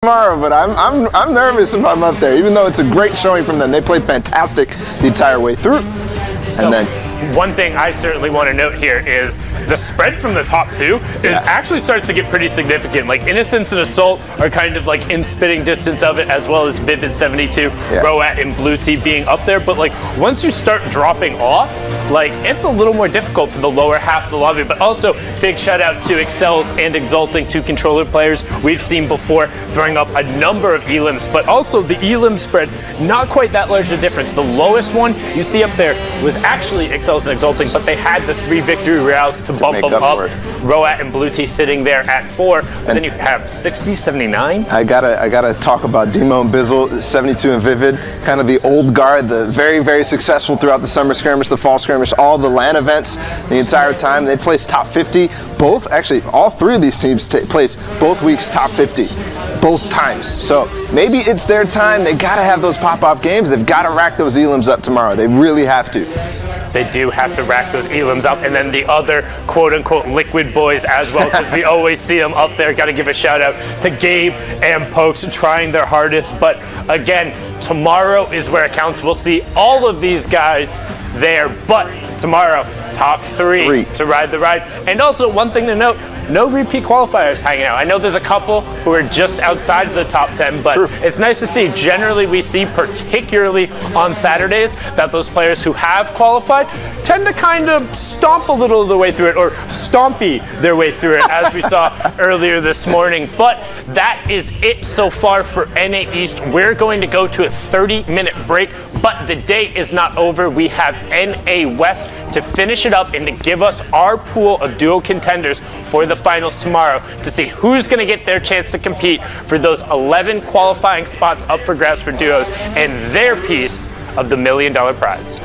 tomorrow, but I'm nervous if I'm up there, even though it's a great showing from them. They played fantastic the entire way through. So, one thing I certainly want to note here is the spread from the top two actually starts to get pretty significant. Like Innocence and Assault are kind of like in spitting distance of it, as well as Vivid 72, Roat and Blue Tea being up there. But like once you start dropping off, like it's a little more difficult for the lower half of the lobby. But also big shout out to Excels and Exulting, two controller players we've seen before throwing up a number of elims, but also the elim spread not quite that large a difference. The lowest one you see up there was actually Excels and Exulting, but they had the 3 victory royales to bump them up. Roat and Blue Tea sitting there at 4, and then you have 60, 79. I gotta talk about Demo and Bizzle, 72 and Vivid, kind of the old guard, the very, very successful throughout the summer skirmish, the fall skirmish, all the LAN events the entire time. They placed top 50, both, actually all 3 of these teams placed both weeks top 50, both times. So maybe it's their time. They gotta have those pop-off games. They've gotta rack those elims up tomorrow. They really have to. They do have to rack those elims up, and then the other quote-unquote liquid boys as well, because we always see them up there. Got to give a shout-out to Gabe and Pokes trying their hardest, but again, tomorrow is where it counts. We'll see all of these guys there, but tomorrow, top 3 to ride the ride. And also, one thing to note, no repeat qualifiers hanging out. I know there's a couple who are just outside of the top 10, but it's nice to see. Generally, we see, particularly on Saturdays, that those players who have qualified tend to kind of stomp a little of the way through it, or stompy their way through it, as we saw earlier this morning. But that is it so far for NA East. We're going to go to a 30-minute break, but the day is not over. We have NA West to finish it up and to give us our pool of duo contenders for the finals tomorrow, to see who's going to get their chance to compete for those 11 qualifying spots up for grabs for duos and their piece of the $1 million prize.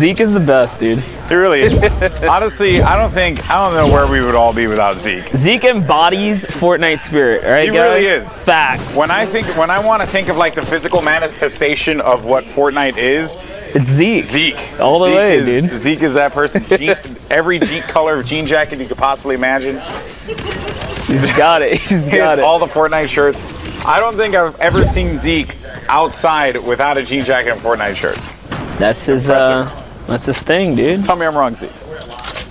Zeke is the best, dude. He really is. Honestly, I don't know where we would all be without Zeke. Zeke embodies Fortnite spirit, right, he guys? Really is. Facts. When I want to think of like the physical manifestation of what Fortnite is, it's Zeke. Zeke. All the way, dude. Zeke is that person. Every Zeke color of jean jacket you could possibly imagine. He's got it. He's got it. All the Fortnite shirts. I don't think I've ever seen Zeke outside without a jean jacket and Fortnite shirt. That's his thing, dude. Tell me I'm wrong, Zeke.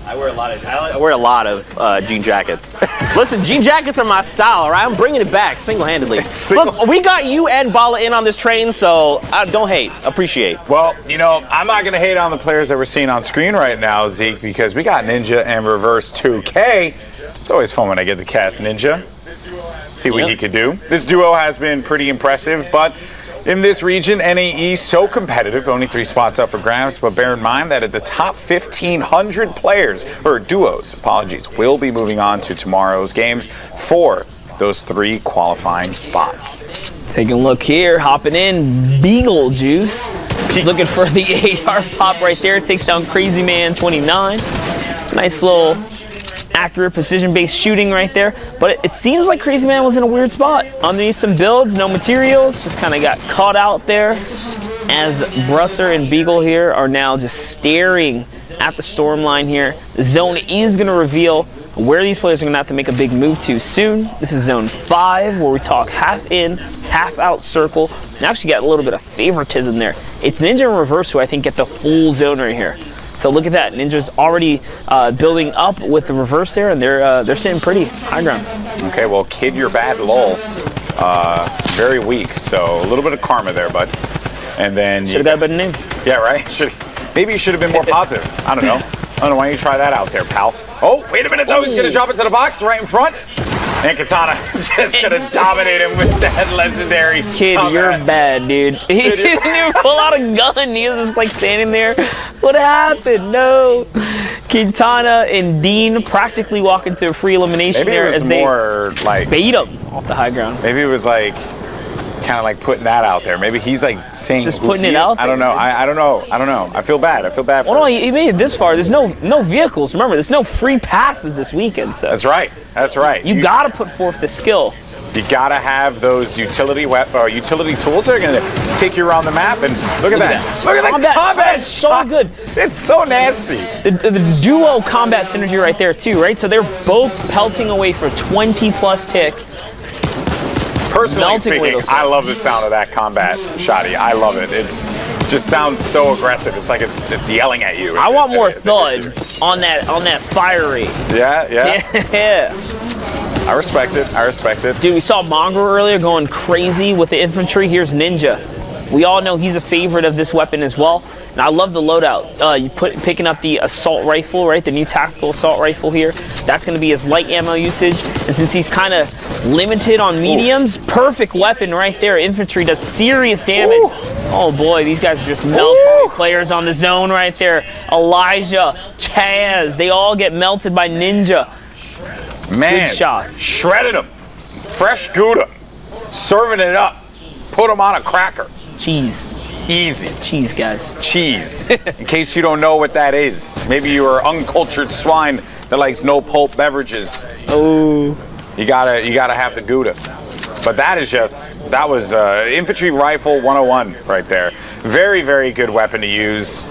I wear a lot of jean jackets. Listen, jean jackets are my style, all right? I'm bringing it back single-handedly. Look, we got you and Bala in on this train, so don't hate, appreciate. Well, you know, I'm not going to hate on the players that we're seeing on screen right now, Zeke, because we got Ninja and Reverse 2K. It's always fun when I get to cast Ninja. See what he could do. This duo has been pretty impressive, but in this region, NAE so competitive, only 3 spots up for grabs, but bear in mind that at the top 1,500 players, or duos, apologies, will be moving on to tomorrow's games for those 3 qualifying spots. Taking a look here, hopping in, Beagle Juice. He's looking for the AR pop right there, takes down Crazy Man 29. Nice little accurate precision-based shooting right there, but it seems like Crazy Man was in a weird spot. Underneath some builds, no materials, just kind of got caught out there, as Brusser and Beagle here are now just staring at the storm line here. The zone is going to reveal where these players are going to have to make a big move to soon. This is zone 5, where we talk half in, half out circle, and actually got a little bit of favoritism there. It's Ninja and Reverse who I think get the full zone right here. So look at that. Ninja's already building up with the reverse there, and they're sitting pretty high ground. Okay, well, kid, you're bad, lol. Very weak, so a little bit of karma there, bud. And then Should have got a better name. Yeah, right? Maybe you should have been more positive. I don't know. Why don't you try that out there, pal? Oh, wait a minute, though. He's going to drop into the box right in front. And Katana is just going to dominate him with that legendary Kid, you're bad, dude. He didn't even pull out a gun. He was just like standing there. What happened? No. Katana and Dean practically walk into a free elimination maybe there it was as more they like bait him off the high ground. Maybe it was like kind of like putting that out there. Maybe he's like saying just putting it out there. I don't know. I don't know. I feel bad. For well, no, he made it this far. There's no vehicles. Remember, there's no free passes this weekend. So that's right. That's right. You got to put forth the skill. You got to have those utility tools that are going to take you around the map. And look at that. Look at that combat. It's so good. It's so nasty. The duo combat synergy right there too, right? So they're both pelting away for 20+ tick. Personally speaking, I love the sound of that combat, Shotty. I love it. It's just sounds so aggressive. It's like it's yelling at you. I want more thud on that fire rate. Yeah. I respect it. Dude, we saw Mongrel earlier going crazy with the infantry. Here's Ninja. We all know he's a favorite of this weapon as well. And I love the loadout. Picking up the assault rifle, right? The new tactical assault rifle here. That's going to be his light ammo usage. And since he's kind of limited on mediums, perfect weapon right there. Infantry does serious damage. Ooh. Oh boy, these guys are just melting players on the zone right there. Elijah, Chaz, they all get melted by Ninja. Man, good shots. Shredded them. Fresh Gouda. Serving it up. Put them on a cracker. Cheese. Easy. Cheese, guys. Cheese. In case you don't know what that is. Maybe you are uncultured swine that likes no pulp beverages. Oh. You gotta have the Gouda. But that was infantry rifle 101 right there. Very, very good weapon to use.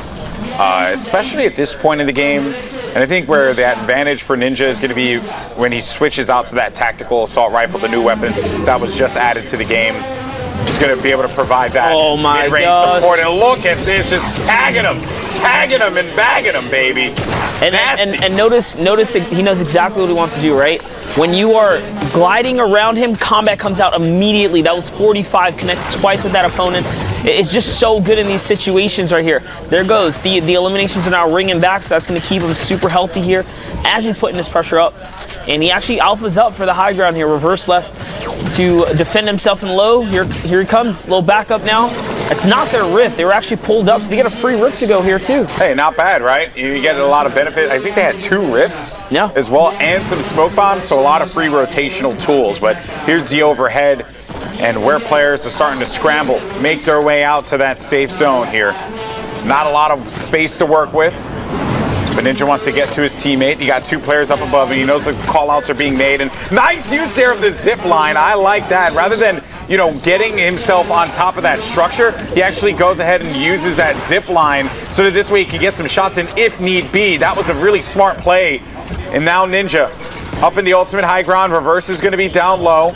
Especially at this point in the game. And I think where the advantage for Ninja is going to be when he switches out to that tactical assault rifle, the new weapon that was just added to the game. He's going to be able to provide that mid-range support. And look at this, just tagging him and bagging him, baby. And notice that he knows exactly what he wants to do, right? When you are gliding around him, combat comes out immediately. That was 45, connects twice with that opponent. It's just so good in these situations right here. There goes. The eliminations are now ringing back, so that's going to keep him super healthy here as he's putting his pressure up. And he actually alphas up for the high ground here. Reverse left to defend himself in low. Here he comes. Little backup now. It's not their rift. They were actually pulled up, so they get a free rift to go here too. Hey, not bad, right? You get a lot of benefit. I think they had 2 rifts as well, and some smoke bombs, so a lot of free rotational tools. But here's the overhead, and where players are starting to scramble, make their way out to that safe zone here. Not a lot of space to work with. But Ninja wants to get to his teammate. You got 2 players up above him. He knows the call-outs are being made. And nice use there of the zip line. I like that. Rather than, getting himself on top of that structure, he actually goes ahead and uses that zip line so that this way he can get some shots in if need be. That was a really smart play. And now Ninja up in the ultimate high ground. Reverse is going to be down low.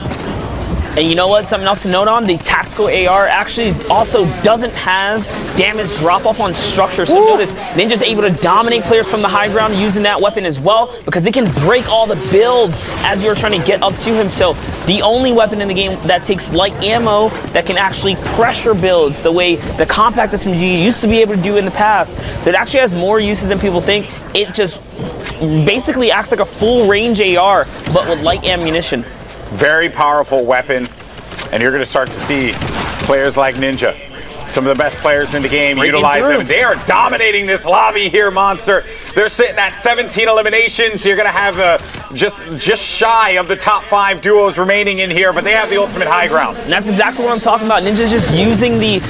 And you know what? Something else to note on, the tactical AR actually also doesn't have damage drop off on structure. So notice Ninja's able to dominate players from the high ground using that weapon as well, because it can break all the builds as you're trying to get up to him. So the only weapon in the game that takes light ammo that can actually pressure builds the way the compact SMG used to be able to do in the past. So it actually has more uses than people think. It just basically acts like a full range AR, but with light ammunition. Very powerful weapon, and you're going to start to see players like Ninja, some of the best players in the game, utilize them. They are dominating this lobby here, Monster. They're sitting at 17 eliminations. You're going to have just shy of the top 5 duos remaining in here, but they have the ultimate high ground. And that's exactly what I'm talking about. Ninja's just using the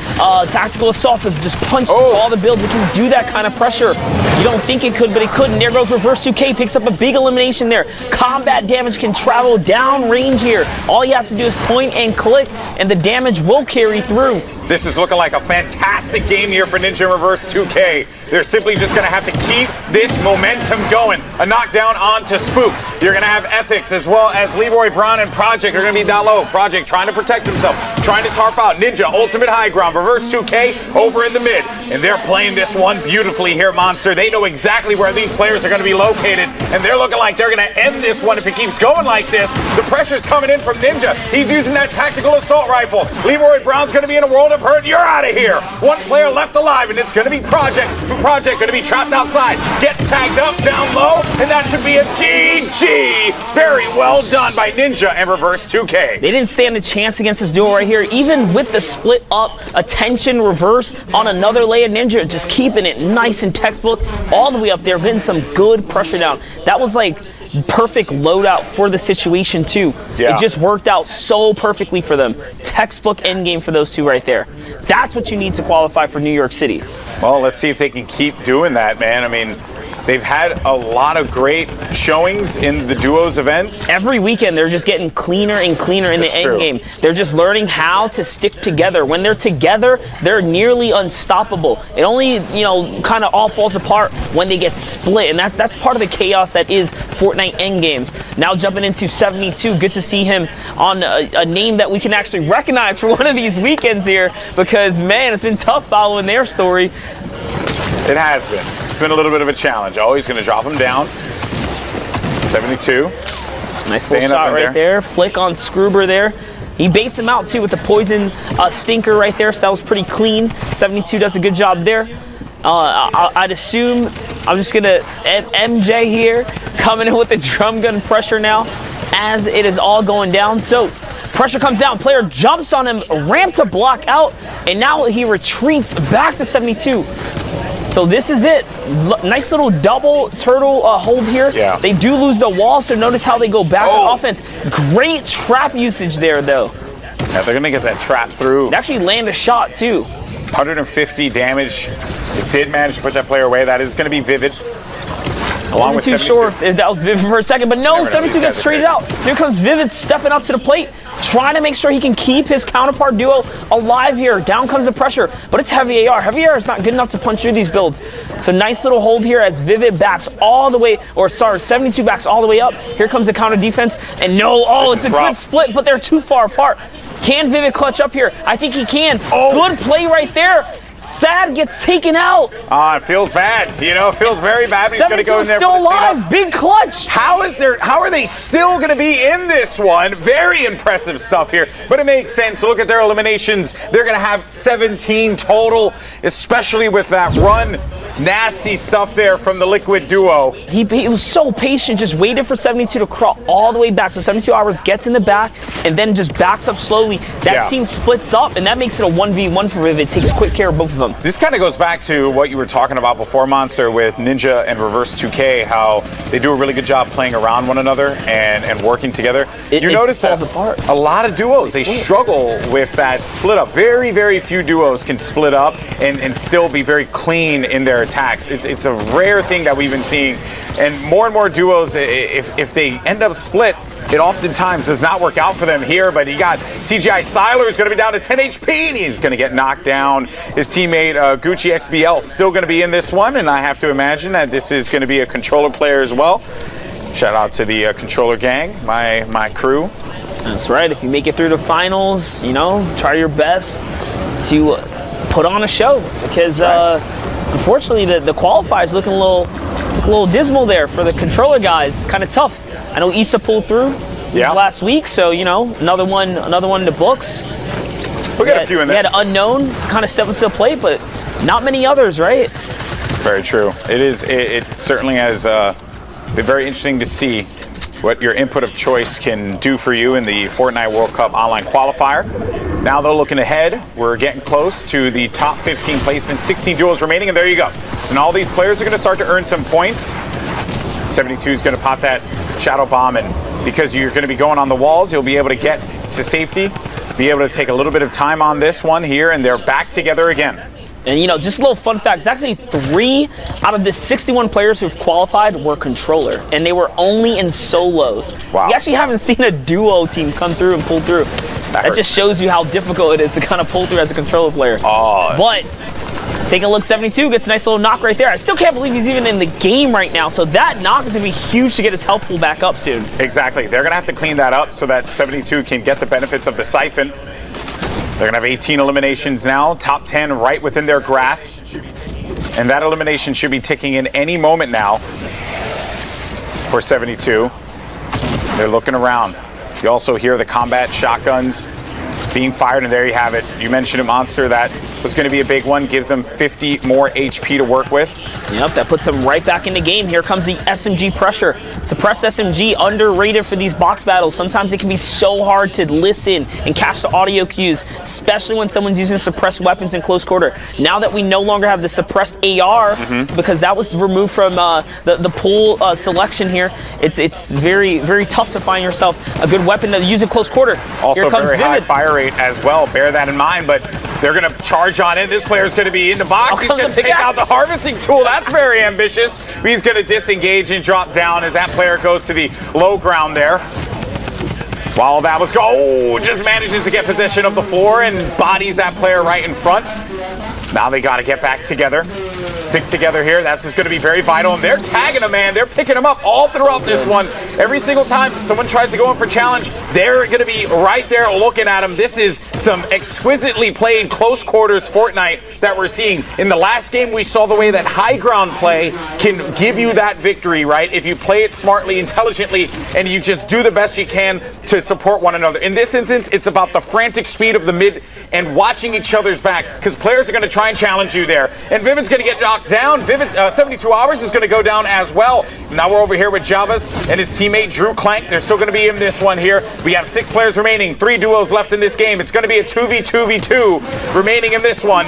tactical assault to just punch through all the builds. It can do that kind of pressure. You don't think it could, but it could. And there goes Reverse 2K, picks up a big elimination there. Combat damage can travel down range here. All he has to do is point and click, and the damage will carry through. This is looking like a fantastic game here for Ninja Reverse 2K. They're simply just going to have to keep this momentum going. A knockdown onto Spook. You're going to have Ethics as well as Leroy Brown and Project are going to be down low. Project trying to protect himself, trying to tarp out. Ninja, ultimate high ground, reverse 2K over in the mid. And they're playing this one beautifully here, Monster. They know exactly where these players are going to be located, and they're looking like they're going to end this one if it keeps going like this. The pressure's coming in from Ninja. He's using that tactical assault rifle. Leroy Brown's going to be in a world of hurt. You're out of here. One player left alive, and it's going to be Project. Project going to be trapped outside. Get tagged up down low, and that should be a GG. Very well done by Ninja and reverse 2K. They didn't stand a chance against this duo right here. Even with the split up attention reverse on another layer, Ninja just keeping it nice and textbook all the way up there, getting some good pressure down. That was like perfect loadout for the situation too. Yeah. It just worked out so perfectly for them. Textbook endgame for those two right there. That's what you need to qualify for New York City. Well, let's see if they can keep doing that, man. I mean, they've had a lot of great showings in the duos events. Every weekend, they're just getting cleaner and cleaner in the end game. They're just learning how to stick together. When they're together, they're nearly unstoppable. It only, kind of all falls apart when they get split, and that's part of the chaos that is Fortnite end games. Now jumping into 72, good to see him on a name that we can actually recognize for one of these weekends here, because man, it's been tough following their story. It has been. It's been a little bit of a challenge. Oh, he's going to drop him down. 72. Nice little shot right there. Flick on Scroober there. He baits him out too with the poison stinker right there, so that was pretty clean. 72 does a good job there. I'd assume I'm just going to MJ here coming in with the drum gun pressure now as it is all going down. So pressure comes down, player jumps on him, ramp to block out, and now he retreats back to 72. So this is it. Nice little double turtle hold here. Yeah. They do lose the wall, so notice how they go back on offense. Great trap usage there, though. Yeah, they're going to get that trap through. They actually land a shot, too. 150 damage. It did manage to push that player away. That is going to be Vivid. I wasn't too sure if that was Vivid for a second, but no, 72 gets traded out. Here comes Vivid stepping up to the plate, trying to make sure he can keep his counterpart duo alive here. Down comes the pressure, but it's Heavy AR. Heavy AR is not good enough to punch through these builds. So nice little hold here as Vivid backs all the way, 72 backs all the way up. Here comes the counter defense, and it's a good split, but they're too far apart. Can Vivid clutch up here? I think he can. Good play right there. Sad gets taken out. It feels bad. It feels very bad. He's going to go in there. Still alive. Big clutch. How are they still going to be in this one? Very impressive stuff here. But it makes sense. Look at their eliminations. They're going to have 17 total, especially with that run. Nasty stuff there from the Liquid duo. He was so patient, just waited for 72 to crawl all the way back. So 72 hours gets in the back and then just backs up slowly. That team splits up, and that makes it a 1v1 for Vivid. Takes quick care of both of them. This kind of goes back to what you were talking about before, Monster, with Ninja and Reverse 2K, how they do a really good job playing around one another and working together. You notice that a lot of duos, they struggle with that split up. Very, very few duos can split up and still be very clean in their attacks. It's a rare thing that we've been seeing, and more duos, if they end up split, it oftentimes does not work out for them here. But you got TGI Siler, who's going to be down to 10 HP, and he's going to get knocked down. His teammate Gucci XBL still going to be in this one, and I have to imagine that this is going to be a controller player as well. Shout out to the controller gang, my crew. That's right. If you make it through the finals, try your best to put on a show, because unfortunately the qualifiers looking a little dismal there for the controller guys. It's kind of tough. I know Issa pulled through last week, so another one in the books. We'll get a few in there. We had Unknown to kind of step into the plate, but not many others, right? It's very true. It certainly has been very interesting to see what your input of choice can do for you in the Fortnite World Cup online qualifier. Now, though, looking ahead, we're getting close to the top 15 placement, 16 duels remaining, and there you go. And all these players are going to start to earn some points. 72 is going to pop that Shadow Bomb, and because you're going to be going on the walls, you'll be able to get to safety, be able to take a little bit of time on this one here, and they're back together again. And just a little fun fact, it's actually 3 out of the 61 players who've qualified were controller, and they were only in solos. Wow. You actually haven't seen a duo team come through and pull through. That just shows you how difficult it is to kind of pull through as a controller player. But Take a look, 72 gets a nice little knock right there. I still can't believe he's even in the game right now, so that knock is going to be huge to get his health pool back up soon. Exactly. They're going to have to clean that up so that 72 can get the benefits of the siphon. They're going to have 18 eliminations now, top 10 right within their grasp. And that elimination should be ticking in any moment now for 72. They're looking around. You also hear the combat shotguns being fired, and there you have it. You mentioned a monster that was going to be a big one, gives them 50 more HP to work with. Yep, that puts them right back in the game. Here comes the SMG pressure. Suppressed SMG, underrated for these box battles. Sometimes it can be so hard to listen and catch the audio cues, especially when someone's using suppressed weapons in close quarter. Now that we no longer have the suppressed AR, because that was removed from the pool selection here, it's very, very tough to find yourself a good weapon to use in close quarter. Also here comes very high Vivid. fire rate as well. Bear that in mind, but they're going to charge on in. This player's going to be in the box. He's going to take out the harvesting tool. That's very ambitious. He's going to disengage and drop down as that player goes to the low ground there. While that was just manages to get possession of the floor and bodies that player right in front. Now they got to get back together, stick together here. That's just going to be very vital. And they're tagging him, man. They're picking him up all throughout this one. Every single time someone tries to go in for challenge, they're going to be right there looking at him. This is some exquisitely played close quarters Fortnite that we're seeing. In the last game, we saw the way that high ground play can give you that victory, right? If you play it smartly, intelligently, and you just do the best you can to support one another. In this instance, it's about the frantic speed of the mid and watching each other's back, because players are going to try and challenge you there. And Vivid's going to get knocked down. Vivid's 72 Hours is going to go down as well. Now we're over here with Javas and his teammate Drew Clank. They're still going to be in this one here. We have 6 players remaining, 3 duos left in this game. It's going to be a 2v2v2 remaining in this one.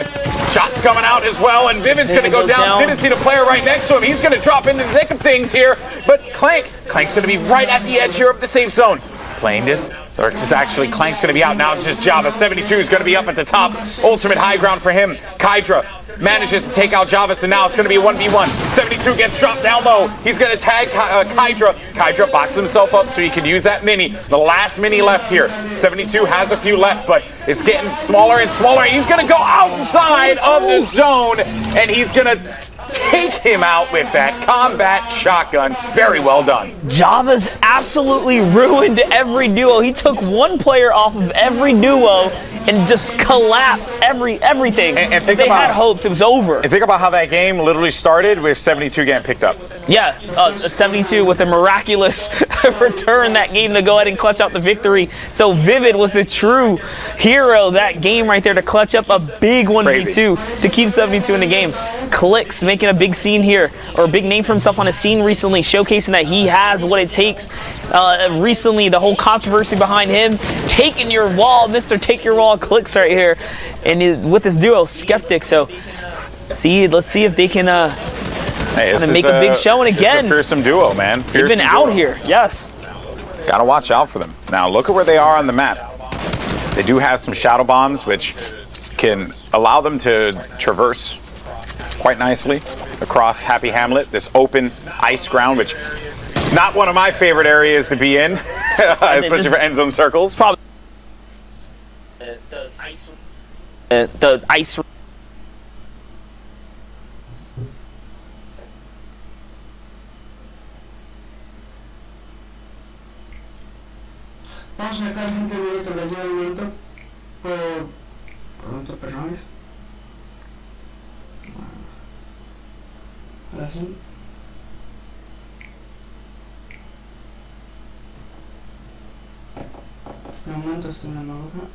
Shots coming out as well, and Vivid's going to go down. Didn't see the player right next to him. He's going to drop into the thick of things here, but Clank's going to be right at the edge here of the safe zone. Playing this, or just actually Clank's going to be out. Now it's just Java. 72 is going to be up at the top. Ultimate high ground for him. Kydra manages to take out Javas, and now it's going to be a 1v1. 72 gets dropped down low. He's going to tag Kydra. Kydra boxes himself up so he can use that mini. The last mini left here. 72 has a few left, but it's getting smaller and smaller. He's going to go outside of the zone, and he's going to take him out with that combat shotgun. Very well done. Java's absolutely ruined every duo. He took one player off of every duo and just collapsed everything. And think they about, had hopes. It was over. And think about how that game literally started with 72 getting picked up. Yeah, 72 with a miraculous return that game to go ahead and clutch out the victory. So Vivid was the true hero that game right there to clutch up a big 1v2 to keep 72 in the game. Clicks making a big scene here, or a big name for himself on a scene recently, showcasing that he has what it takes. Recently, the whole controversy behind him taking your wall, Mr. Take Your Wall Clicks right here, and with his duo Skeptic. So let's see if they can make a big showing again. It's a fearsome duo, man. They've been out here, yes. Gotta watch out for them. Now look at where they are on the map. They do have some shadow bombs, which can allow them to traverse quite nicely across Happy Hamlet, this open ice ground, which not one of my favorite areas to be in, especially for end zone circles. Probably the ice. Vamos a dejar 20 minutos de ayuda al momento por nuestros personajes. Ahora sí. Un momento, estoy en la hoja.